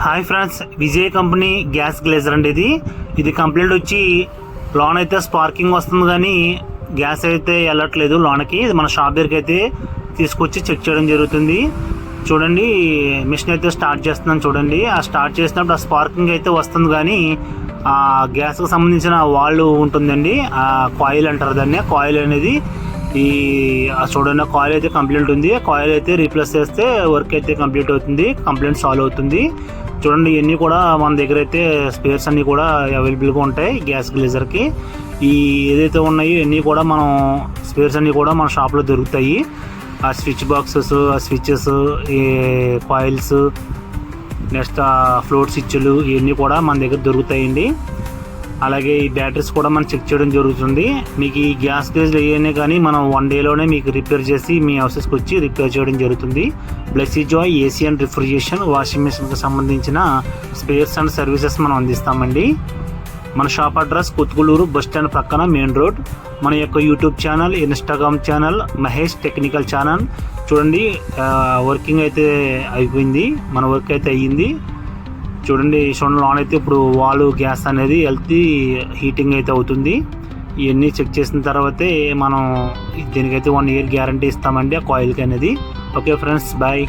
Hi friends, Vijay company gas గ్లేజర్ అండి. ఇది కంప్లీట్ వచ్చి లోన్ అయితే స్పార్కింగ్ వస్తుంది కానీ గ్యాస్ అయితే వెళ్ళట్లేదు లోనకి. ఇది మన షాప్ దగ్గరికి అయితే తీసుకొచ్చి చెక్ చేయడం జరుగుతుంది. చూడండి, మిషన్ అయితే స్టార్ట్ చేస్తున్నాను చూడండి. ఆ స్టార్ట్ చేసినప్పుడు ఆ స్పార్కింగ్ అయితే వస్తుంది కానీ ఆ గ్యాస్కి సంబంధించిన వాల్వ్ ఉంటుందండి, ఆ కాయిల్ అంటారు దాన్ని. కాయిల్ అనేది చూడండి, కాయిల్ అయితే కంప్లీట్ ఉంది. కాయిల్ అయితే రీప్లేస్ చేస్తే వర్క్ అయితే కంప్లీట్ అవుతుంది, కంప్లైంట్ సాల్వ్ అవుతుంది. చూడండి, ఇవన్నీ కూడా మన దగ్గర అయితే స్పేర్స్ అన్నీ కూడా అవైలబుల్గా ఉంటాయి గ్యాస్ గ్లేజర్కి. ఏదైతే ఉన్నాయో ఇవన్నీ కూడా మనం స్పేర్స్ అన్నీ కూడా మన షాప్లో దొరుకుతాయి. ఆ స్విచ్ బాక్సెస్, ఆ స్విచ్చెస్, ఈ కాయిల్స్, నెక్స్ట్ ఆ ఫ్లోట్ స్విచ్లు ఇవన్నీ కూడా మన దగ్గర దొరుకుతాయండి. అలాగే ఈ బ్యాటరీస్ కూడా మనం చెక్ చేయడం జరుగుతుంది. మీకు ఈ గ్యాస్ గ్లేజర్ ఏమైనా కానీ మనం 1 డేలోనే మీకు రిపేర్ చేసి మీ హౌసెస్కి వచ్చి రిపేర్ చేయడం జరుగుతుంది. Blessy Joy AC and refrigeration, washing మిషన్కి సంబంధించిన స్పేర్స్ అండ్ సర్వీసెస్ మనం అందిస్తామండి. మన షాప్ అడ్రస్ కుత్గులూరు బస్ స్టాండ్ ప్రక్కన మెయిన్ రోడ్. మన యొక్క YouTube channel, Instagram channel Mahesh technical channel. చూడండి, వర్కింగ్ అయితే అయిపోయింది, మన వర్క్ అయితే అయ్యింది. చూడండి, లోన్ అయితే ఇప్పుడు వాల్వ్ గ్యాస్ అనేది వెళ్తే హీటింగ్ అయితే అవుతుంది. ఇవన్నీ చెక్ చేసిన తర్వాతే మనం దీనికైతే 1 year గ్యారంటీ ఇస్తామండి ఆ కాయిల్కి అనేది. Okay friends, bye.